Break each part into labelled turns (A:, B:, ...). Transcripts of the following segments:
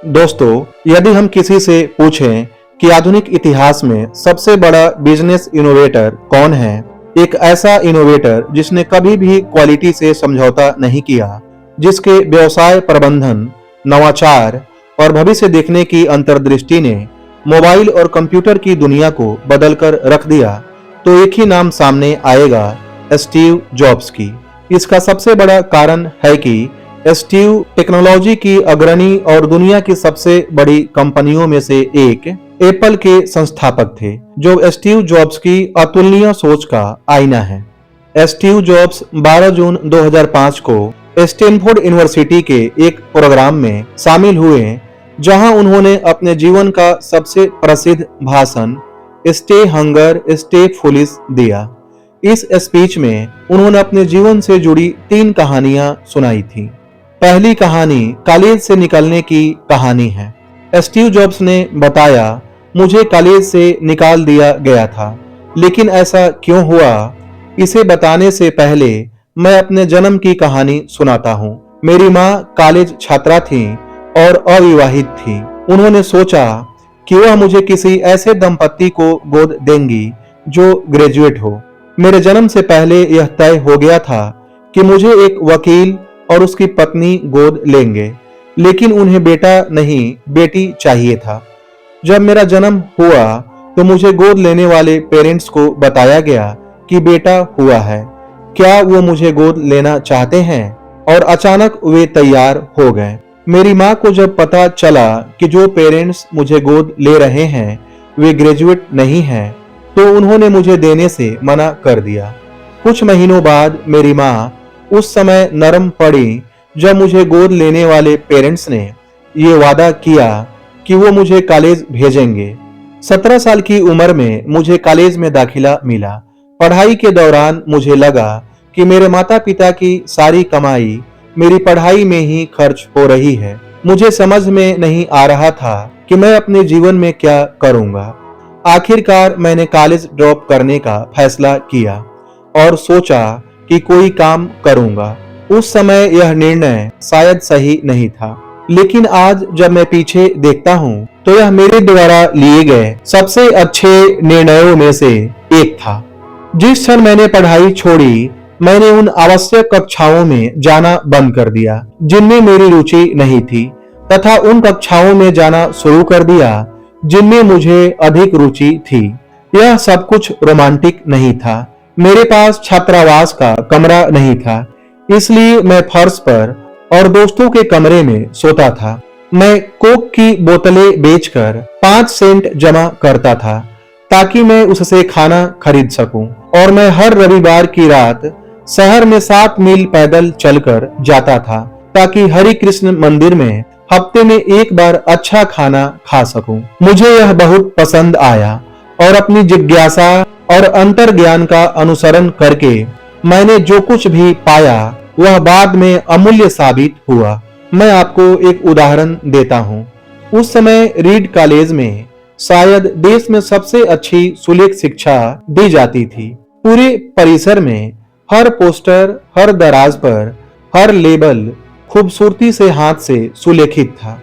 A: दोस्तों, यदि हम किसी से पूछें कि आधुनिक इतिहास में सबसे बड़ा बिजनेस इनोवेटर कौन है, एक ऐसा इनोवेटर जिसने कभी भी क्वालिटी से समझौता नहीं किया, जिसके व्यवसाय प्रबंधन, नवाचार और भविष्य देखने की अंतर्दृष्टि ने मोबाइल और कंप्यूटर की दुनिया को बदलकर रख दिया, तो एक ही नाम सामने आएगा, स्टीव जॉब्स की। इसका सबसे बड़ा कारण है कि स्टीव टेक्नोलॉजी की अग्रणी और दुनिया की सबसे बड़ी कंपनियों में से एक एप्पल के संस्थापक थे, जो स्टीव जॉब्स की अतुलनीय सोच का आईना है। स्टीव जॉब्स 12 जून 2005 को स्टैनफोर्ड यूनिवर्सिटी के एक प्रोग्राम में शामिल हुए, जहां उन्होंने अपने जीवन का सबसे प्रसिद्ध भाषण स्टे हंगर स्टे फुलिश दिया। इस स्पीच में उन्होंने अपने जीवन से जुड़ी 3 कहानियां सुनाई थी। पहली कहानी कॉलेज से निकलने की कहानी है। स्टीव जॉब्स ने बताया, मुझे कॉलेज से निकाल दिया गया था, लेकिन ऐसा क्यों हुआ? इसे बताने से पहले मैं अपने जन्म की कहानी सुनाता हूँ। मेरी माँ कॉलेज छात्रा थी और अविवाहित थी। उन्होंने सोचा कि वह मुझे किसी ऐसे दंपत्ति को गोद देंगी जो ग्रेजुएट हो। मेरे जन्म से पहले यह तय हो गया था कि मुझे एक वकील और उसकी पत्नी गोद लेंगे, लेकिन उन्हें बेटा नहीं, बेटी चाहिए था। जब मेरा जन्म हुआ तो मुझे गोद लेने वाले पेरेंट्स को बताया गया कि बेटा हुआ है, क्या वो मुझे गोद लेना चाहते हैं? और अचानक वे तैयार हो गए। मेरी माँ को जब पता चला कि जो पेरेंट्स मुझे गोद ले रहे हैं वे ग्रेजुएट नहीं हैं, तो उन्होंने मुझे देने से मना कर दिया। कुछ महीनों बाद मेरी माँ उस समय नरम पड़ी जब मुझे गोद लेने वाले पेरेंट्स ने ये वादा किया कि वो मुझे कॉलेज भेजेंगे। 17 साल की उम्र में मुझे कॉलेज में दाखिला मिला। पढ़ाई के दौरान मुझे लगा कि मेरे माता पिता की सारी कमाई मेरी पढ़ाई में ही खर्च हो रही है। मुझे समझ में नहीं आ रहा था कि मैं अपने जीवन में क्या करूंगा। आखिरकार मैंने कॉलेज ड्रॉप करने का फैसला किया और सोचा कि कोई काम करूंगा। उस समय यह निर्णय शायद सही नहीं था, लेकिन आज जब मैं पीछे देखता हूँ तो यह मेरे द्वारा लिए गए सबसे अच्छे निर्णयों में से एक था। जिस क्षण मैंने पढ़ाई छोड़ी, मैंने उन आवश्यक कक्षाओं में जाना बंद कर दिया जिनमें मेरी रुचि नहीं थी, तथा उन कक्षाओं में जाना शुरू कर दिया जिनमें मुझे अधिक रुचि थी। यह सब कुछ रोमांटिक नहीं था। मेरे पास छात्रावास का कमरा नहीं था, इसलिए मैं फर्श पर और दोस्तों के कमरे में सोता था। मैं कोक की बोतलें बेचकर 5 सेंट जमा करता था ताकि मैं उससे खाना खरीद सकूं, और मैं हर रविवार की रात शहर में 7 मील पैदल चलकर जाता था ताकि हरि कृष्ण मंदिर में हफ्ते में एक बार अच्छा खाना खा सकूं। मुझे यह बहुत पसंद आया और अपनी जिज्ञासा और अंतर्ज्ञान का अनुसरण करके मैंने जो कुछ भी पाया वह बाद में अमूल्य साबित हुआ। मैं आपको एक उदाहरण देता हूँ। उस समय रीड कॉलेज में शायद देश में सबसे अच्छी सुलेख शिक्षा दी जाती थी। पूरे परिसर में हर पोस्टर, हर दराज पर हर लेबल खूबसूरती से हाथ से सुलेखित था।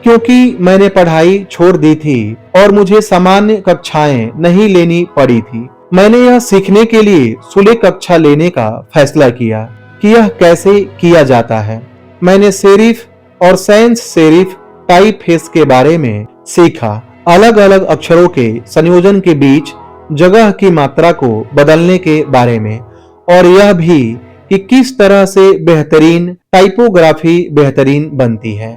A: क्योंकि मैंने पढ़ाई छोड़ दी थी और मुझे सामान्य कक्षाएं नहीं लेनी पड़ी थी, मैंने यह सीखने के लिए सुलेख कक्षा लेने का फैसला किया कि यह कैसे किया जाता है। मैंने सेरिफ और सैंस सेरिफ टाइपफेस के बारे में सीखा, अलग अलग अक्षरों के संयोजन के बीच जगह की मात्रा को बदलने के बारे में, और यह भी कि किस तरह से बेहतरीन टाइपोग्राफी बेहतरीन बनती है।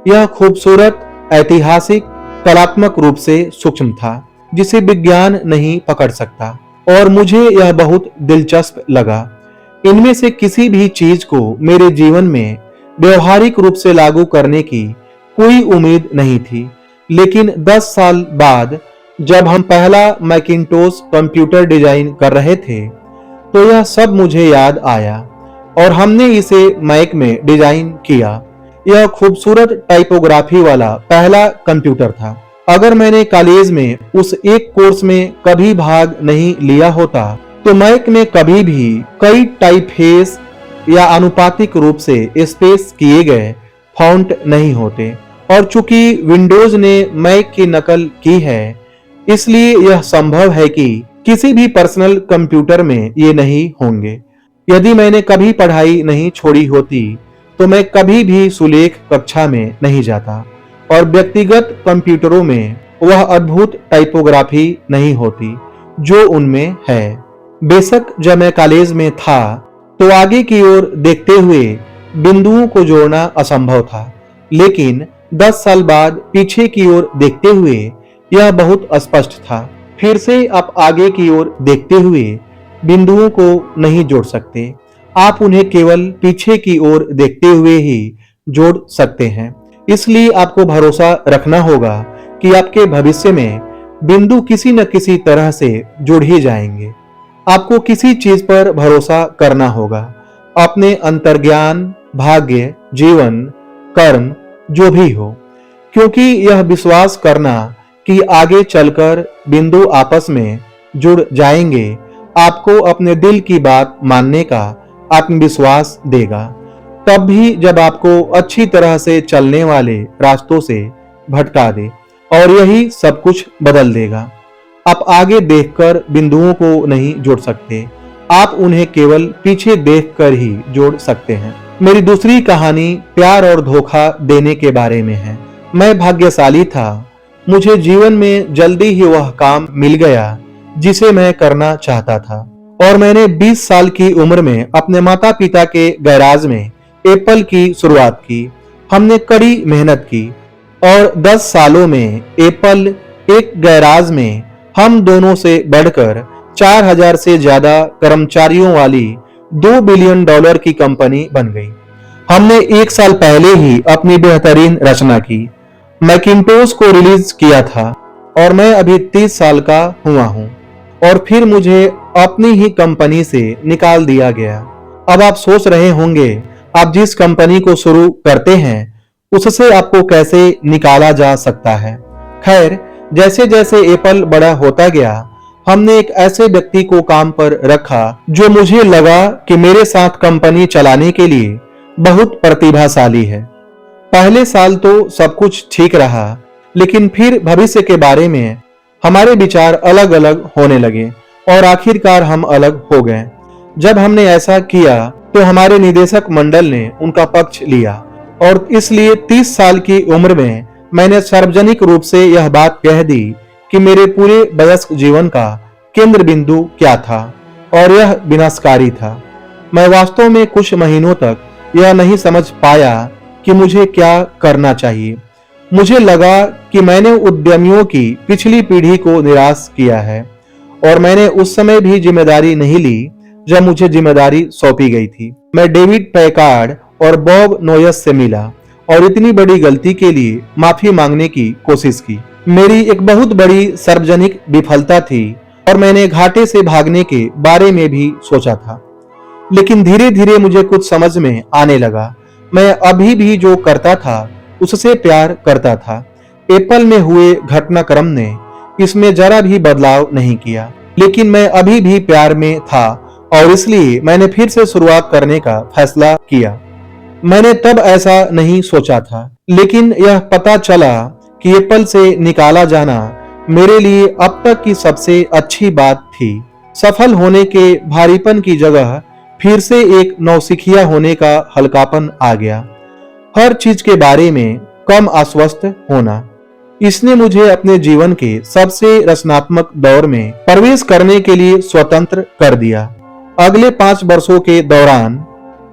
A: यह खूबसूरत, ऐतिहासिक, कलात्मक रूप से सूक्ष्म था जिसे विज्ञान नहीं पकड़ सकता, और मुझे यह बहुत दिलचस्प लगा। इनमें से किसी भी चीज को मेरे जीवन में व्यवहारिक रूप से लागू करने की कोई उम्मीद नहीं थी, लेकिन 10 साल बाद जब हम पहला मैकिंटोश कंप्यूटर डिजाइन कर रहे थे तो यह सब मुझे याद आया और हमने इसे मैक में डिजाइन किया। यह खूबसूरत टाइपोग्राफी वाला पहला कंप्यूटर था। अगर मैंने कॉलेज में उस एक कोर्स में कभी भाग नहीं लिया होता तो मैक में कभी भी कई टाइपफेस या आनुपातिक रूप से स्पेस किए गए फॉन्ट नहीं होते, और चूंकि विंडोज ने मैक की नकल की है, इसलिए यह संभव है कि किसी भी पर्सनल कंप्यूटर में ये नहीं होंगे। यदि मैंने कभी पढ़ाई नहीं छोड़ी होती तो मैं कभी भी सुलेख कक्षा में नहीं जाता और व्यक्तिगत कंप्यूटरों में वह अद्भुत टाइपोग्राफी नहीं होती जो उनमें है। बेशक जब मैं कॉलेज में था तो आगे की ओर देखते हुए बिंदुओं को जोड़ना असंभव था, लेकिन 10 साल बाद पीछे की ओर देखते हुए यह बहुत स्पष्ट था। फिर से आप आगे की ओर देखते हुए बिंदुओं को नहीं जोड़ सकते, आप उन्हें केवल पीछे की ओर देखते हुए ही जोड़ सकते हैं। इसलिए आपको भरोसा रखना होगा कि आपके भविष्य में बिंदु किसी न किसी तरह से जुड़ ही जाएंगे। आपको किसी चीज पर भरोसा करना होगा, अपने अंतर्ज्ञान, भाग्य, जीवन, कर्म, जो भी हो, क्योंकि यह विश्वास करना कि आगे चलकर बिंदु आपस में जुड़ जाएंगे आपको अपने दिल की बात मानने का आत्मविश्वास देगा, तब भी जब आपको अच्छी तरह से चलने वाले रास्तों से भटका दे, और यही सब कुछ बदल देगा। आप आगे देखकर बिंदुओं को नहीं जोड़ सकते, आप उन्हें केवल पीछे देखकर ही जोड़ सकते हैं। मेरी दूसरी कहानी प्यार और धोखा देने के बारे में है। मैं भाग्यशाली था, मुझे जीवन में जल्दी ही वह काम मिल गया जिसे मैं करना चाहता था, और मैंने 20 साल की उम्र में अपने माता पिता के गैराज में एप्पल की शुरुआत की। हमने कड़ी मेहनत की और 10 सालों में एप्पल एक गैराज में हम दोनों से बढ़कर 4000 से ज्यादा कर्मचारियों वाली $2 बिलियन की कंपनी बन गई। हमने 1 साल पहले ही अपनी बेहतरीन रचना की, मैकिंटोश को रिलीज किया था, और मैं अभी 30 साल का हुआ हूं, और फिर मुझे अपनी ही कंपनी से निकाल दिया गया। अब आप सोच रहे होंगे, आप जिस कंपनी को शुरू करते हैं उससे आपको कैसे निकाला जा सकता है। खैर, जैसे जैसे एप्पल बड़ा होता गया, हमने एक ऐसे व्यक्ति को काम पर रखा जो मुझे लगा कि मेरे साथ कंपनी चलाने के लिए बहुत प्रतिभाशाली है। पहले साल तो सब कुछ ठीक रहा, लेकिन फिर भविष्य के बारे में हमारे विचार अलग अलग होने लगे और आखिरकार हम अलग हो गए। जब हमने ऐसा किया तो हमारे निदेशक मंडल ने उनका पक्ष लिया, और इसलिए 30 साल की उम्र में मैंने सार्वजनिक रूप से यह बात कह दी कि मेरे पूरे वयस्क जीवन का केंद्र बिंदु क्या था, और यह विनाशकारी था। मैं वास्तव में कुछ महीनों तक यह नहीं समझ पाया कि मुझे क्या करना चाहिए। मुझे लगा कि मैंने उद्यमियों की पिछली पीढ़ी को निराश किया है, और मैंने उस समय भी जिम्मेदारी नहीं ली जब मुझे जिम्मेदारी सौंपी गई थी। मैं डेविड पैकार्ड और बॉब नोयस से मिला और इतनी बड़ी गलती के लिए माफी मांगने की कोशिश की। मेरी एक बहुत बड़ी सार्वजनिक विफलता थी और मैंने घाटे से भागने के बारे में भी सोचा था, लेकिन धीरे धीरे मुझे कुछ समझ में आने लगा। मैं अभी भी जो करता था उससे प्यार करता था। एप्पल में हुए घटनाक्रम ने इसमें जरा भी बदलाव नहीं किया, लेकिन मैं अभी भी प्यार में था, और इसलिए मैंने फिर से शुरुआत करने का फैसला किया। मैंने तब ऐसा नहीं सोचा था, लेकिन यह पता चला कि एप्पल से निकाला जाना मेरे लिए अब तक की सबसे अच्छी बात थी। सफल होने के भारीपन की जगह फिर से एक नौसिखिया होने का हल्कापन आ गया। हर चीज के बारे में कम आश्वस्त होना, इसने मुझे अपने जीवन के सबसे रचनात्मक दौर में प्रवेश करने के लिए स्वतंत्र कर दिया। अगले 5 वर्षों के दौरान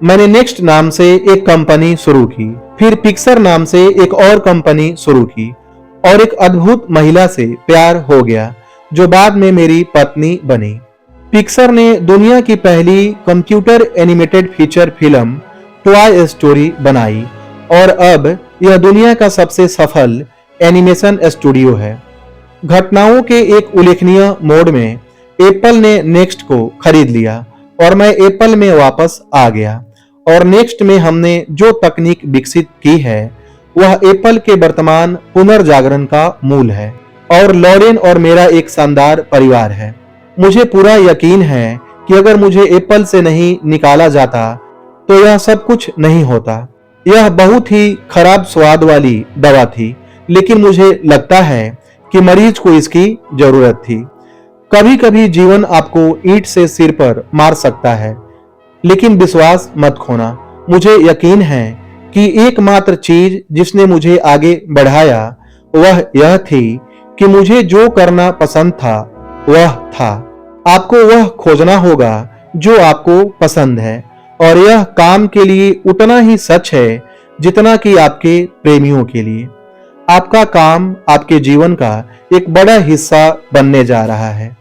A: मैंने नेक्स्ट नाम से एक कंपनी शुरू की, फिर पिक्सर नाम से एक और कंपनी शुरू की, और एक अद्भुत महिला से प्यार हो गया जो बाद में मेरी पत्नी बनी। पिक्सर ने दुनिया की पहली computer animated feature film toy story बनाई, और अब यह दुनिया का सबसे सफल एनिमेशन स्टूडियो है। घटनाओं के एक उल्लेखनीय मोड़ में एप्पल ने नेक्स्ट को खरीद लिया और मैं एप्पल में वापस आ गया, और नेक्स्ट में हमने जो तकनीक विकसित की है वह एप्पल के वर्तमान पुनर्जागरण का मूल है, और लॉरेन और मेरा एक शानदार परिवार है। मुझे पूरा यकीन है कि अगर मुझे एप्पल से नहीं निकाला जाता तो यह सब कुछ नहीं होता। यह बहुत ही खराब स्वाद वाली दवा थी, लेकिन मुझे लगता है कि मरीज को इसकी जरूरत थी। कभी कभी जीवन आपको ईंट से सिर पर मार सकता है, लेकिन विश्वास मत खोना। मुझे यकीन है कि एकमात्र चीज जिसने मुझे आगे बढ़ाया वह यह थी कि मुझे जो करना पसंद था वह था। आपको वह खोजना होगा जो आपको पसंद है, और यह काम के लिए उतना ही सच है जितना कि आपके प्रेमियों के लिए। आपका काम आपके जीवन का एक बड़ा हिस्सा बनने जा रहा है,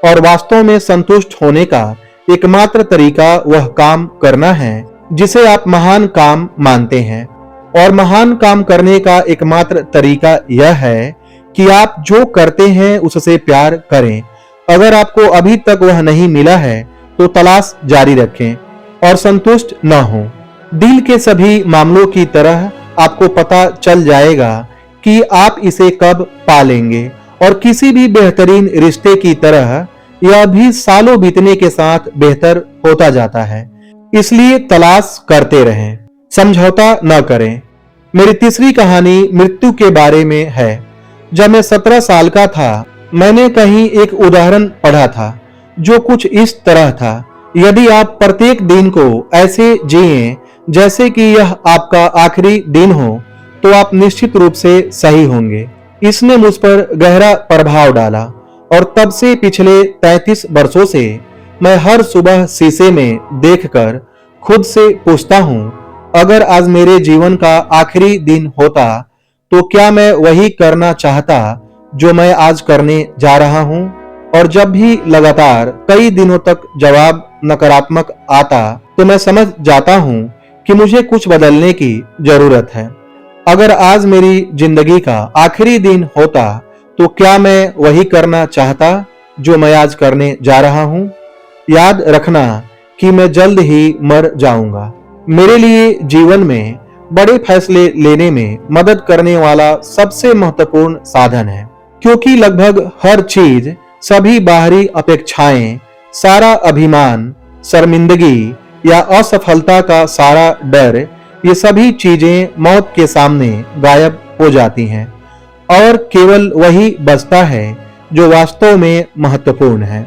A: और वास्तव में संतुष्ट होने का एकमात्र तरीका वह काम करना है जिसे आप महान काम मानते हैं। और महान काम करने का एकमात्र तरीका यह है कि आप जो करते हैं उससे प्यार करें। अगर आपको अभी तक वह नहीं मिला है तो तलाश जारी रखें और संतुष्ट न हो। दिल के सभी मामलों की तरह आपको पता चल जाएगा कि आप इसे कब पालेंगे, और किसी भी बेहतरीन रिश्ते की तरह यह भी सालों बीतने के साथ बेहतर होता जाता है। इसलिए तलाश करते रहें, समझौता न करें। मेरी तीसरी कहानी मृत्यु के बारे में है। जब मैं 17 साल का था, मैंने कहीं एक उदाहरण पढ़ा था जो कुछ इस तरह था: यदि आप प्रत्येक दिन को ऐसे जिएं जैसे कि यह आपका आखिरी दिन हो, तो आप निश्चित रूप से सही होंगे। इसने मुझ पर गहरा प्रभाव डाला, और तब से पिछले 33 वर्षों से मैं हर सुबह शीशे में देखकर खुद से पूछता हूँ, अगर आज मेरे जीवन का आखिरी दिन होता तो क्या मैं वही करना चाहता जो मैं आज करने जा रहा हूँ। और जब भी लगातार कई दिनों तक जवाब नकारात्मक आता तो मैं समझ जाता हूँ कि मुझे कुछ बदलने की जरूरत है। अगर आज मेरी जिंदगी का आखिरी दिन होता तो क्या मैं वही करना चाहता जो मैं आज करने जा रहा हूँ। याद रखना कि मैं जल्द ही मर जाऊंगा। मेरे लिए जीवन में बड़े फैसले लेने में मदद करने वाला सबसे महत्वपूर्ण साधन है, क्योंकि लगभग हर चीज, सभी बाहरी अपेक्षाएं, सारा अभिमान, शर्मिंदगी या असफलता का सारा डर, ये सभी चीजें मौत के सामने गायब हो जाती हैं, और केवल वही बचता है जो वास्तव में महत्वपूर्ण है।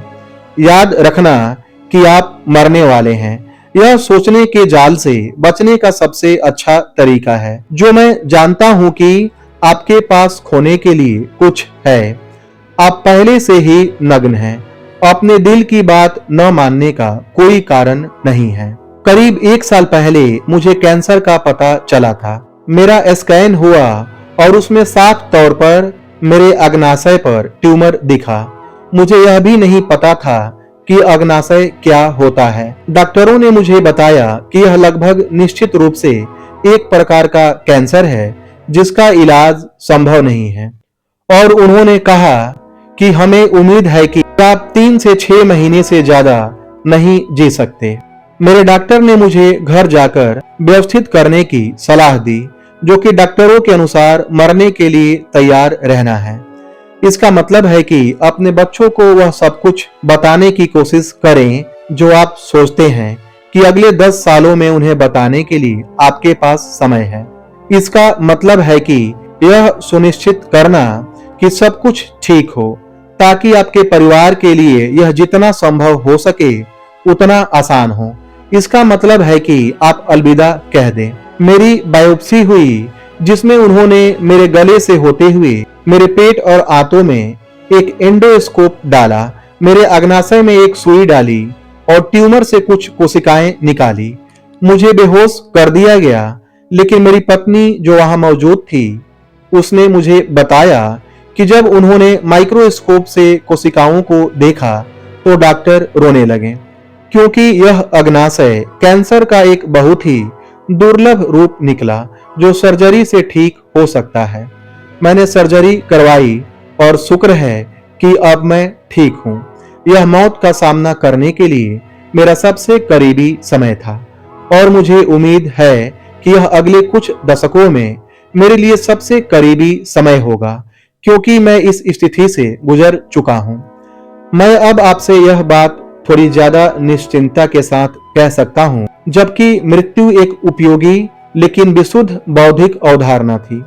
A: याद रखना कि आप मरने वाले हैं। यह सोचने के जाल से बचने का सबसे अच्छा तरीका है जो मैं जानता हूं कि आपके पास खोने के लिए कुछ है। आप पहले से ही नग्न हैं। अपने दिल की बात न मानने का कोई कारण नहीं है। करीब 1 साल पहले मुझे कैंसर का पता चला था। मेरा स्कैन हुआ और उसमें साफ तौर पर मेरे अग्नाशय पर ट्यूमर दिखा। मुझे यह भी नहीं पता था कि अग्नाशय क्या होता है। डॉक्टरों ने मुझे बताया कि यह लगभग निश्चित रूप से एक प्रकार का कैंसर है जिसका इलाज संभव नहीं है, और उन्होंने कहा कि हमें उम्मीद है कि आप 3 से 6 महीने से ज्यादा नहीं जी सकते। मेरे डॉक्टर ने मुझे घर जाकर व्यवस्थित करने की सलाह दी, जो कि डॉक्टरों के अनुसार मरने के लिए तैयार रहना है। इसका मतलब है कि अपने बच्चों को वह सब कुछ बताने की कोशिश करें जो आप सोचते हैं कि अगले 10 सालों में उन्हें बताने के लिए आपके पास समय है। इसका मतलब है कि यह सुनिश्चित करना कि सब कुछ ठीक हो, ताकि आपके परिवार के लिए यह जितना संभव हो सके उतना आसान हो। इसका मतलब है कि आप अलविदा कह दें। मेरी बायोप्सी हुई, जिसमें उन्होंने मेरे गले से होते हुए मेरे पेट और आंतों में एक एंडोस्कोप डाला, मेरे अग्नाशय में एक सुई डाली और ट्यूमर से कुछ कोशिकाएं निकाली। मुझे बेहोश कर दिया गया, लेकिन मेरी पत्नी जो वहां मौजूद थी, उसने मुझे बताया कि जब उन्होंने माइक्रोस्कोप से कोशिकाओं को देखा तो डॉक्टर रोने लगे, क्योंकि यह अग्नाशय कैंसर का एक बहुत ही दुर्लभ रूप निकला जो सर्जरी से ठीक हो सकता है। मैंने सर्जरी करवाई और शुक्र है कि अब मैं ठीक हूँ। यह मौत का सामना करने के लिए मेरा सबसे करीबी समय था, और मुझे उम्मीद है कि यह अगले कुछ दशकों में मेरे लिए सबसे करीबी समय होगा, क्योंकि मैं इस स्थिति से गुजर चुका हूँ। मैं अब आपसे यह बात थोड़ी ज्यादा निश्चिंतता के साथ कह सकता हूँ, जबकि मृत्यु एक उपयोगी लेकिन विशुद्ध बौद्धिक अवधारणा थी।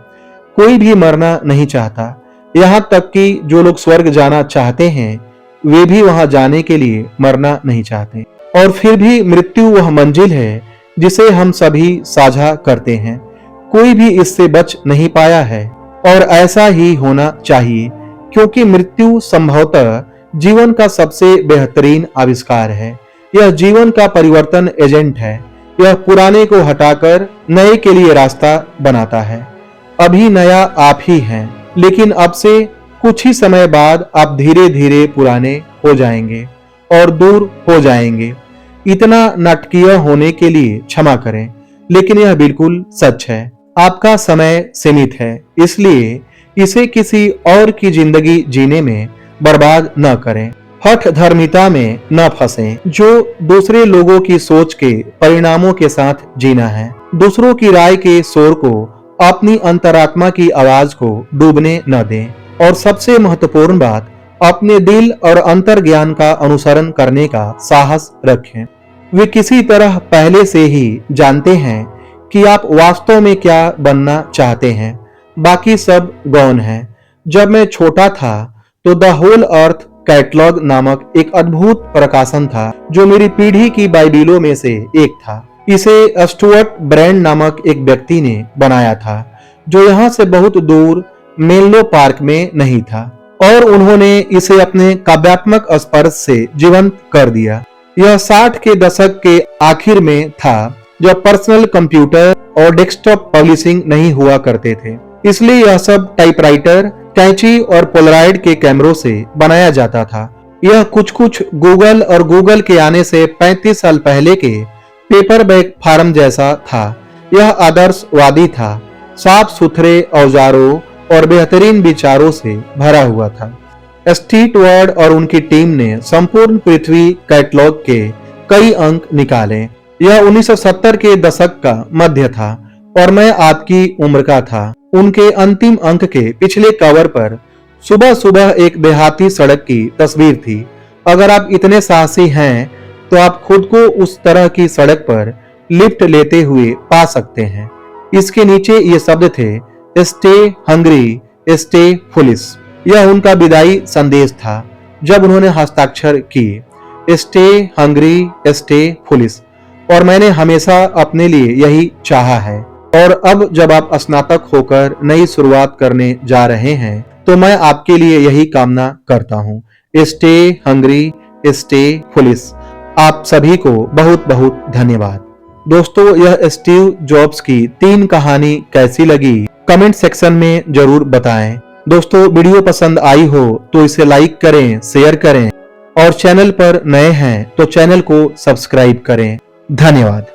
A: कोई भी मरना नहीं चाहता, यहाँ तक कि जो लोग स्वर्ग जाना चाहते हैं वे भी वहां जाने के लिए मरना नहीं चाहते। और फिर भी मृत्यु वह मंजिल है जिसे हम सभी साझा करते हैं। कोई भी इससे बच नहीं पाया है और ऐसा ही होना चाहिए, क्योंकि मृत्यु संभवतः जीवन का सबसे बेहतरीन आविष्कार है। यह जीवन का परिवर्तन एजेंट है। यह पुराने को हटाकर नए के लिए रास्ता बनाता है। अभी नया आप ही हैं, लेकिन अब से कुछ ही समय बाद आप धीरे धीरे पुराने हो जाएंगे और दूर हो जाएंगे। इतना नाटकीय होने के लिए क्षमा करें, लेकिन यह बिल्कुल सच है। आपका समय सीमित है, इसलिए इसे किसी और की जिंदगी जीने में बर्बाद न करें। हठ धर्मिता में न फंसें, जो दूसरे लोगों की सोच के परिणामों के साथ जीना है। दूसरों की राय के शोर को, अपनी अंतरात्मा की आवाज को डूबने न दें। और सबसे महत्वपूर्ण बात, अपने दिल और अंतर्ज्ञान का अनुसरण करने का साहस रखें। वे किसी तरह पहले से ही जानते हैं कि आप वास्तव में क्या बनना चाहते हैं। बाकी सब गौण है। जब मैं छोटा था तो द होल अर्थ कैटलॉग नामक एक अद्भुत प्रकाशन था जो मेरी पीढ़ी की बाइबिलों में से एक था। इसे स्टुअर्ट ब्रैंड नामक एक व्यक्ति ने बनाया था, जो यहाँ से बहुत दूर मेनलो पार्क में नहीं था, और उन्होंने इसे अपने काव्यात्मक स्पर्श से जीवंत कर दिया। यह 60 के दशक के आखिर में था, जब पर्सनल कंप्यूटर और डेस्कटॉप पब्लिशिंग नहीं हुआ करते थे। इसलिए यह सब टाइपराइटर, कैंची और पोलराइड के कैमरों से बनाया जाता था। यह कुछ गूगल और गूगल के आने से 35 साल पहले के पेपर बैग फार्म जैसा था। यह आदर्शवादी था, साफ सुथरे औजारों और बेहतरीन विचारों से भरा हुआ था। स्ट्रीट वर्ड और उनकी टीम ने संपूर्ण पृथ्वी कैटलॉग के कई अंक निकाले। यह 1970 के दशक का मध्य था और मैं आपकी उम्र का था। उनके अंतिम अंक के पिछले कवर पर सुबह सुबह एक देहाती सड़क की तस्वीर थी। अगर आप इतने साहसी हैं तो आप खुद को उस तरह की सड़क पर लिफ्ट लेते हुए पा सकते हैं। इसके नीचे ये शब्द थे, स्टे हंग्री, स्टे फुलिश। यह उनका विदाई संदेश था जब उन्होंने हस्ताक्षर किए, स्टे हंग्री, स्टे फुलिश। और मैंने हमेशा अपने लिए यही चाहा है। और अब जब आप स्नातक होकर नई शुरुआत करने जा रहे हैं तो मैं आपके लिए यही कामना करता हूँ, स्टे हंग्री, स्टे फुलिश। आप सभी को बहुत बहुत धन्यवाद। दोस्तों, यह स्टीव जॉब्स की 3 कहानी कैसी लगी कमेंट सेक्शन में जरूर बताएं। दोस्तों, वीडियो पसंद आई हो तो इसे लाइक करें, शेयर करें और चैनल पर नए हैं तो चैनल को सब्सक्राइब करें। धन्यवाद।